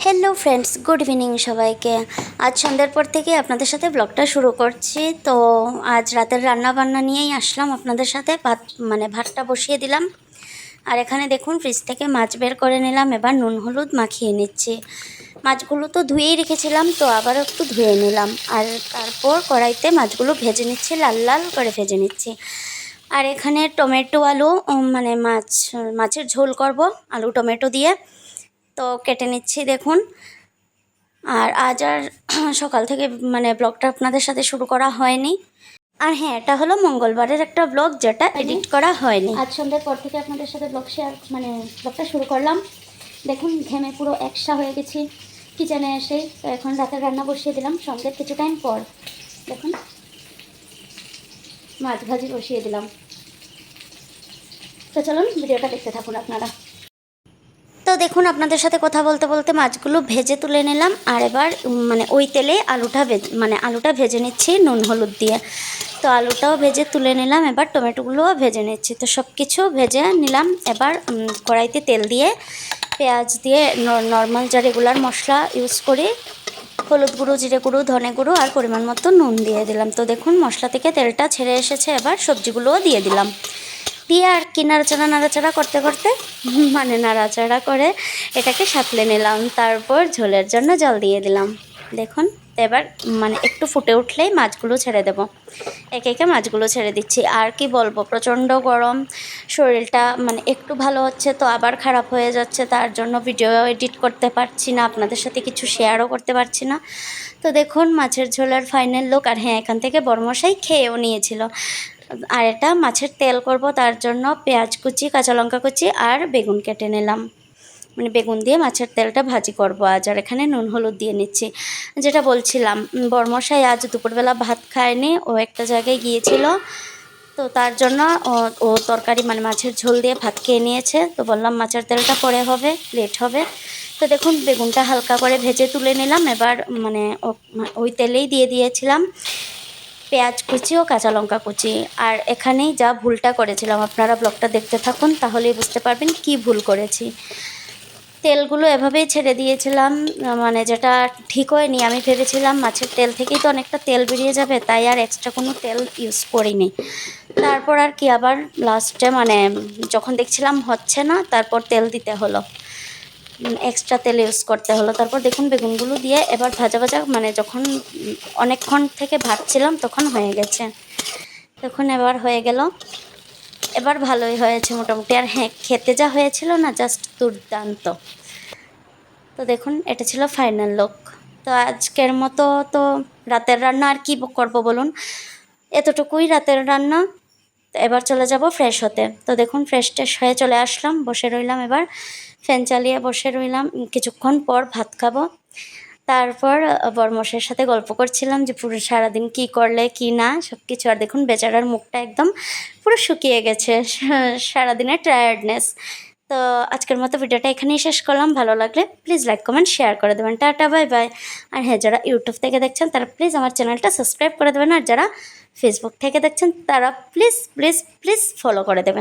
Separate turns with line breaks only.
Hello friends, good evening সবাইকে। আজ সন্ধ্যার পর থেকে আপনাদের সাথে ব্লগটা শুরু করছি। তো আজ রাতের রান্না বান্না নিয়েই আসলাম আপনাদের সাথে। ভাতটা বসিয়ে দিলাম। আর এখানে দেখুন ফ্রিজ থেকে মাছ বের করে নিলাম। এবার নুন হলুদ মাখিয়ে নিচ্ছি। মাছগুলো তো ধুয়েই রেখেছিলাম, তো আবার একটু ধুয়ে নিলাম। আর তারপর কড়াইতে মাছগুলো ভেজে নিচ্ছি, লাল লাল করে ভেজে নিচ্ছি। আর এখানে টমেটো আলু মাছের ঝোল করব আলু টমেটো দিয়ে, তো কেটে নিচ্ছি দেখুন। আর আজ আর সকাল থেকে ব্লগটা আপনাদের সাথে শুরু করা হয়নি। আর হ্যাঁ, এটা হলো মঙ্গলবারের একটা ব্লগ যেটা এডিট করা হয়নি। আজ সন্ধ্যার পর থেকে আপনাদের সাথে ব্লগটা শুরু করলাম। দেখুন ঘেমে পুরো একসা হয়ে গেছি কিচেনে এসে। তো এখন রাতের রান্না বসিয়ে দিলাম সন্ধ্যের কিছু টাইম পর। দেখুন মাছ ভাজি বসিয়ে দিলাম। তো চলুন ভিডিওটা দেখতে থাকুন আপনারা। তো দেখুন আপনাদের সাথে কথা বলতে বলতে মাছগুলো ভেজে তুলে নিলাম। আর এবার ওই তেলে আলুটা ভেজে নিচ্ছি নুন হলুদ দিয়ে। তো আলুটাও ভেজে তুলে নিলাম, এবার টমেটোগুলোও ভেজে নিচ্ছি। তো সব কিছু ভেজে নিলাম। এবার কড়াইতে তেল দিয়ে পেঁয়াজ দিয়ে নর্মাল যা রেগুলার মশলা ইউজ করি, হলুদ গুঁড়ো, জিরে গুঁড়ো, ধনে গুঁড়ো আর পরিমাণ মতো নুন দিয়ে দিলাম। তো দেখুন মশলা থেকে তেলটা ছেড়ে এসেছে। এবার সবজিগুলোও দিয়ে দিলাম। দিয়ে আর কি নাড়াচাড়া করতে করতে নাড়াচাড়া করে এটাকে সাঁতলে নিলাম। তারপর ঝোলের জন্য জল দিয়ে দিলাম। দেখুন এবার একটু ফুটে উঠলেই মাছগুলো ছেড়ে দেব। একে একে মাছগুলো ছেড়ে দিচ্ছি। আর কি বলবো, প্রচণ্ড গরম, শরীরটা একটু ভালো হচ্ছে তো আবার খারাপ হয়ে যাচ্ছে। তার জন্য ভিডিও এডিট করতে পারছি না, আপনাদের সাথে কিছু শেয়ারও করতে পারছি না। তো দেখুন মাছের ঝোলের ফাইনাল লুক। আর হ্যাঁ, এখান থেকে বড়মশাই খেয়েও নিয়েছিল। আর এটা মাছের তেল করব, তার জন্য পেঁয়াজ কুচি, কাঁচা লঙ্কা কুচি আর বেগুন কেটে নিলাম। বেগুন দিয়ে মাছের তেলটা ভাজি করব আজ। আর এখানে নুন হলুদ দিয়ে নিচ্ছি। যেটা বলছিলাম, বড়মশাই আজ দুপুরবেলা ভাত খায়নি, ও একটা জায়গায় গিয়েছিল। তো তার জন্য ও তরকারি মাছের ঝোল দিয়ে ভাত খেয়ে নিয়েছে। তো বললাম মাছের তেলটা পরে হবে, লেট হবে। তো দেখুন বেগুনটা হালকা করে ভেজে তুলে নিলাম। এবার ওই তেলেই দিয়ে দিয়েছিলাম পেঁয়াজ কুচি ও কাঁচা লঙ্কা কুচি। আর এখানেই যা ভুলটা করেছিলাম, আপনারা ব্লগটা দেখতে থাকুন তাহলেই বুঝতে পারবেন কি ভুল করেছি। তেলগুলো এভাবেই ছেড়ে দিয়েছিলাম, যেটা ঠিক হয়নি। আমি ভেবেছিলাম মাছের তেল থেকেই তো অনেকটা তেল বেরিয়ে যাবে, তাই আর এক্সট্রা কোনো তেল ইউজ করিনি। তারপর আর কি আবার লাস্টে যখন দেখছিলাম হচ্ছে না, তারপর তেল দিতে হলো, এক্সট্রা তেল ইউজ করতে হলো। তারপর দেখুন বেগুনগুলো দিয়ে এবার ভাজা যখন অনেকক্ষণ থেকে ভাজছিলাম তখন হয়ে গেছে। দেখুন এবার হয়ে গেল, এবার ভালোই হয়েছে মোটামুটি। আর হ্যাঁ, খেতে যা হয়েছিল না, জাস্ট দুর্দান্ত। তো দেখুন এটা ছিল ফাইনাল লুক। তো আজকের মতো তো রাতের রান্না আর কি করব বলুন, এতটুকুই রাতের রান্না। তো এবার চলে যাব ফ্রেশ হতে। তো দেখুন ফ্রেশ হয়ে চলে আসলাম, বসে রইলাম। এবার ফ্যান চালিয়ে বসে রইলাম, কিছুক্ষণ পর ভাত খাবো। তারপর বড়মশাইয়ের সাথে গল্প করছিলাম যে পুরো সারাদিন কী করলে কি না সব কিছু। আর দেখুন বেচারার মুখটা একদম পুরো শুকিয়ে গেছে, সারাদিনের টায়ার্ডনেস। তো আজকের মতো ভিডিওটা এখানেই শেষ করলাম। ভালো লাগলে প্লিজ লাইক কমেন্ট শেয়ার করে দেবেন। Tata, bye bye. আর হ্যাঁ, যারা ইউটিউব থেকে দেখছেন তারা প্লিজ আমার চ্যানেলটা সাবস্ক্রাইব করে দেবেন। আর যারা ফেসবুক থেকে দেখছেন তারা প্লিজ প্লিজ প্লিজ ফলো করে দেবেন।